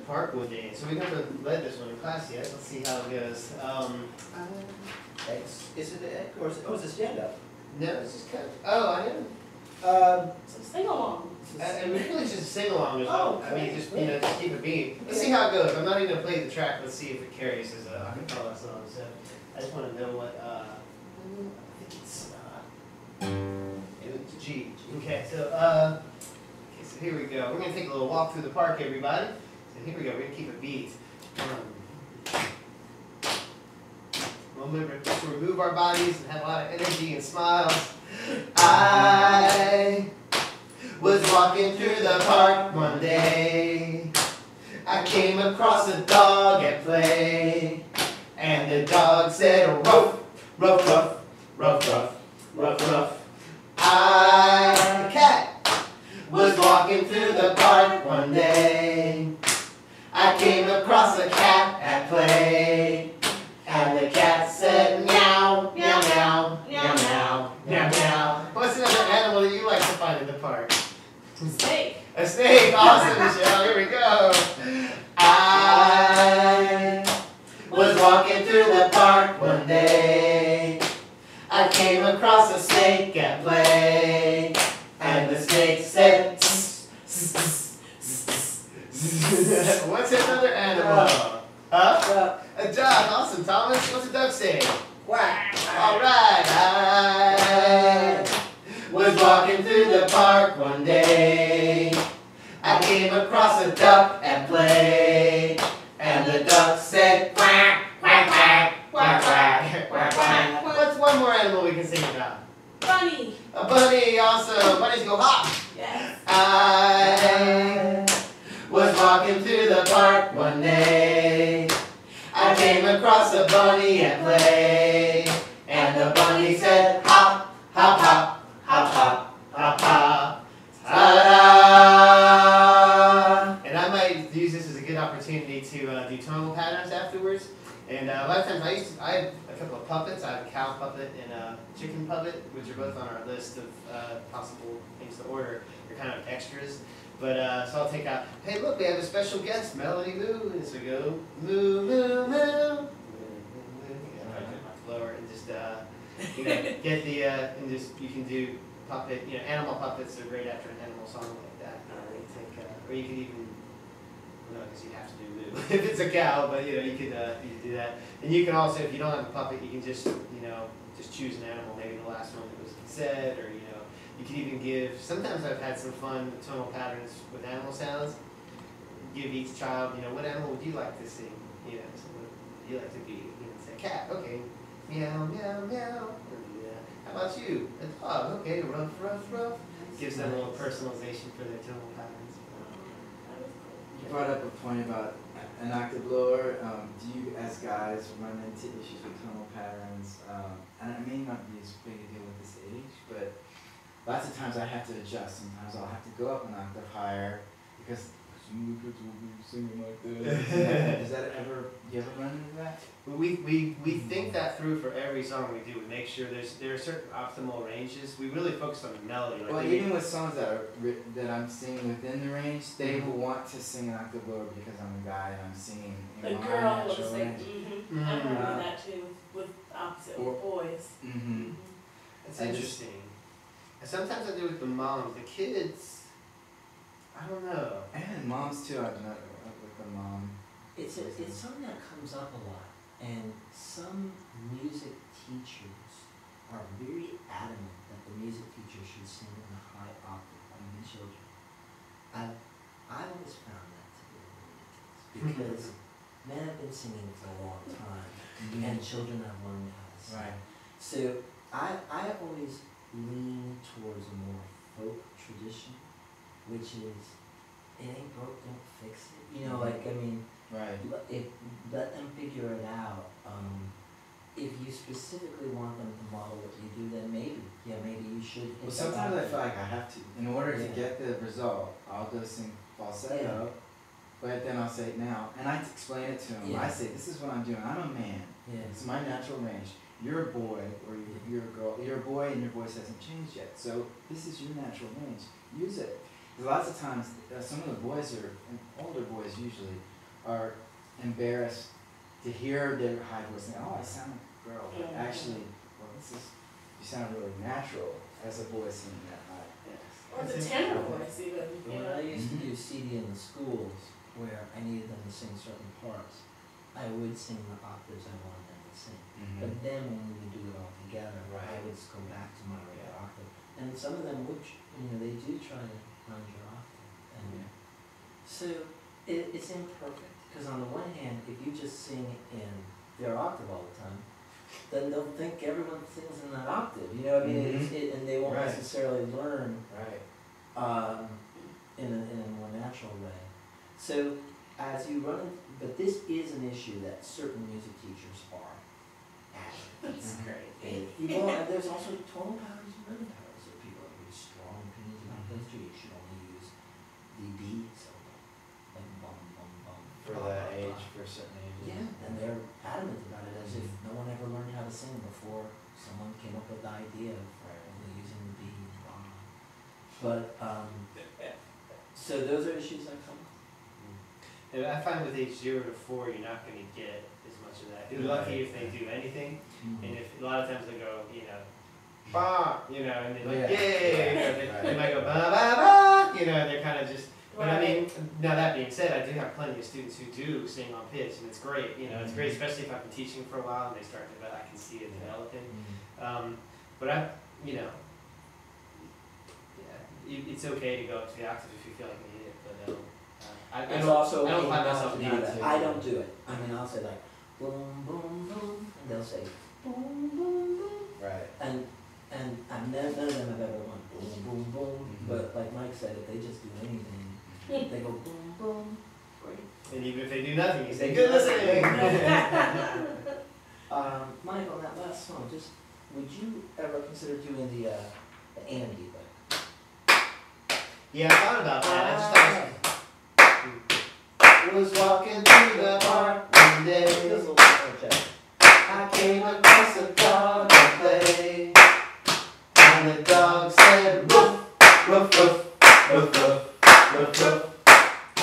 park one day, so we haven't led this one in class yet. Let's see how it goes. Is it an or is it a stand-up? No, it's just kind of, oh, I know. Some sing-along. And we really just sing along as well. Oh, I mean, okay. just, just keep it beat. Let's see how it goes. I'm not even going to play the track. Let's see if it carries as a acapella song. So I just want to know what, I think it's, G. Okay, so here we go. We're going to take a little walk through the park, everybody. So here we go. We're going to keep it beat. Remember to remove our bodies and have a lot of energy and smiles. I was walking through the park one day. I came across a dog at play. And the dog said, ruff, ruff, ruff, ruff, ruff, ruff, ruff. The cat, was walking through the park one day. I came across a cat at play. And the cat said, meow, meow, meow, meow, meow, meow, meow. What's another animal that you like to find in the park? Snake. A snake. Awesome, Michelle. Here we go. I was walking through the park one day. I came across a snake at play. And the snake said, tss, tss, tss, tss, tss. What's another animal? Huh? A duck. Awesome, Thomas. What's a duck say? Quack. All right. I was walking through the park one day. I came across a duck at play. And the duck said, quack, quack, quack, quack, quack, quack, quack. What's one more animal we can sing about? Bunny. A bunny. Awesome. Bunnies go hop. Yes. I was walking through the park one day. I came across a bunny at play. And the bunny said, hop, hop, hop, hop, hop, hop, hop. Ta-da! And I might use this as a good opportunity to do tonal patterns afterwards. And a lot of times I have a couple of puppets. I have a cow puppet and a chicken puppet, which are both on our list of possible things to order. They're kind of extras. But so I'll take out, hey look, we have a special guest, Melody Moo. And so go, moo, moo, moo. Lower and just get the and just you can do puppet, animal puppets are great after an animal song like that. Or you could even, no, because you have to do moo if it's a cow, but you could do that. And you can also, if you don't have a puppet, you can just just choose an animal, maybe the last one that was said, or you can even give. Sometimes I've had some fun with tonal patterns with animal sounds. Give each child, what animal would you like to sing? So what would you like to be? Say cat, okay. Meow, meow, meow. How about you? A dog, okay. Ruff, ruff, ruff. Gives them a little personalization for their tonal patterns. You brought up a point about an octave blower. Do you, as guys, run into issues with tonal patterns? And it may not be as big a deal with this age, but lots of times I have to adjust. Sometimes I'll have to go up an octave higher because some of the kids will be singing like this. Does that ever, you ever run into that? We think that through for every song we do. We make sure there are certain optimal ranges. We really focus on the melody. Well, even with songs that I'm singing within the range, they will want to sing an octave lower because I'm a guy and I'm singing The in my girl will natural sing. range. I remember that too with opposite with boys. That's interesting. Sometimes I do with the moms. The kids, I don't know. And moms too, I've met with the mom. It's something that comes up a lot, and some music teachers are very adamant that the music teacher should sing in a high octave on the children. I've always found that to be ridiculous because men have been singing for a long time, and children have learned how to sing. Right. So I always lean towards a more folk tradition, which is, it ain't broke, don't fix it. Right. Let them figure it out. If you specifically want them to model what you do, then maybe you should. Well, sometimes I feel like I have to. In order to get the result, I'll go sing falsetto, but then I'll say now, and I explain it to them. I say, this is what I'm doing. I'm a man. It's my natural range. You're a boy, or you're a girl. You're a boy, and your voice hasn't changed yet. So this is your natural range. Use it. Because lots of times, some of the boys and older boys usually are embarrassed to hear their high voice and, oh, I sound like a girl, but Yeah. actually, well, you sound really natural as a boy singing that high. Or the tenor voice even, you When know. I used to do CD in the schools where I needed them to sing certain parts, I would sing the octaves I wanted them to sing. But then when we would do it all together, I Right. would just go back to my regular octave. And some of them would, they do try to find your octave. And so it's imperfect, because on the one hand, if you just sing in their octave all the time, then they'll think everyone sings in that octave, you know what I mean? And they won't Right. necessarily learn Right. in a more natural way. So as you run into, but this is an issue that certain music teachers are adamant. That's great. And there's also tonal patterns and rhythm patterns that people have really strong opinions about those too. You should only use the B syllable, like bum bum bum. For that age, for a certain age. Yeah, and they're adamant about it as if no one ever learned how to sing before someone came up with the idea of only using the B and bum. But so those are issues that come up. And I find with age 0 to 4, you're not going to get as much of that. You're lucky if they do anything, and if a lot of times they go, bah, and they're like, yay, they might go, ba ba ba, they're kind of just. But I mean, now that being said, I do have plenty of students who do sing on pitch, and it's great. It's great, especially if I've been teaching for a while and they start to, I can see it developing. But it's okay to go up to the octave if you feel like you need it, but I don't find myself needing that. I don't do it. I mean, I'll say like boom boom boom, and they'll say boom boom boom. Right. And none of them have ever won boom boom boom. But like Mike said, if they just do anything, they go boom boom. Great. And even if they do nothing, you say good listening. Mike, on that last song, would you ever consider doing the Andy thing? Yeah, I thought about that. I was walking through the park one day. I came across a dog at play, and the dog said, woof, woof, woof, woof, woof, woof, woof. I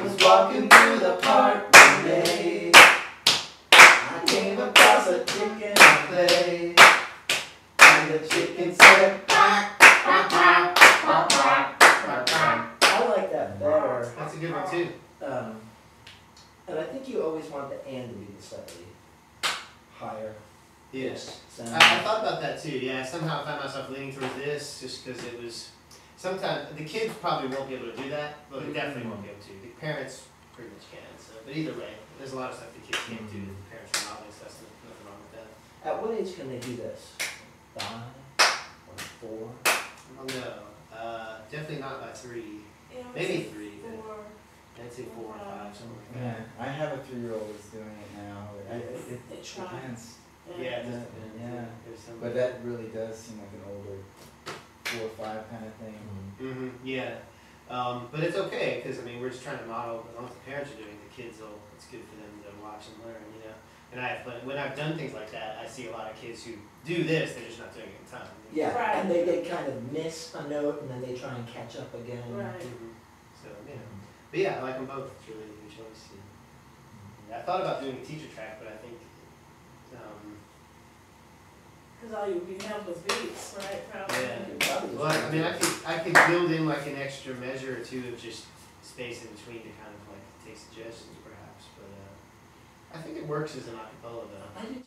was walking through the park one day. I came across a chicken at play, and the chicken said, quack, quack, quack, quack, quack, quack, quack. I like that better. That's a good one too. And I think you always want the and to be the slightly higher. Yes. Sound. I thought about that too, yeah. Somehow I found myself leaning towards this just because it was, sometimes, the kids probably won't be able to do that, but they definitely won't be able to. The parents pretty much can, but either way, there's a lot of stuff the kids can't do that the parents are modeling, so that's nothing wrong with that. At what age can they do this? 5 or 4? Oh no, definitely not by 3. Maybe 3, but I'd say 4 or 5, something like that. Yeah, I have a 3-year-old that's doing it now. It They try. depends. Yeah, it Yeah, just depends. yeah. There's some. But that really does seem like an older 4 or 5 kind of thing. Mm-hmm, yeah. But it's okay, because I mean, we're just trying to model, as long as the parents are doing it, the kids it's good for them to watch and learn, And when I've done things like that, I see a lot of kids who do this, they're just not doing it in time. Yeah, Right. and they kind of miss a note and then they try and catch up again. Right. So, But yeah, I like them both. It's really a good choice. Yeah, I thought about doing a teacher track, but I think, Because all you would be held with beats, right? Probably. Yeah. Well, I mean, I could build in like an extra measure or two of just space in between to kind of like take suggestions, perhaps. But I think it works as an acapella though. I do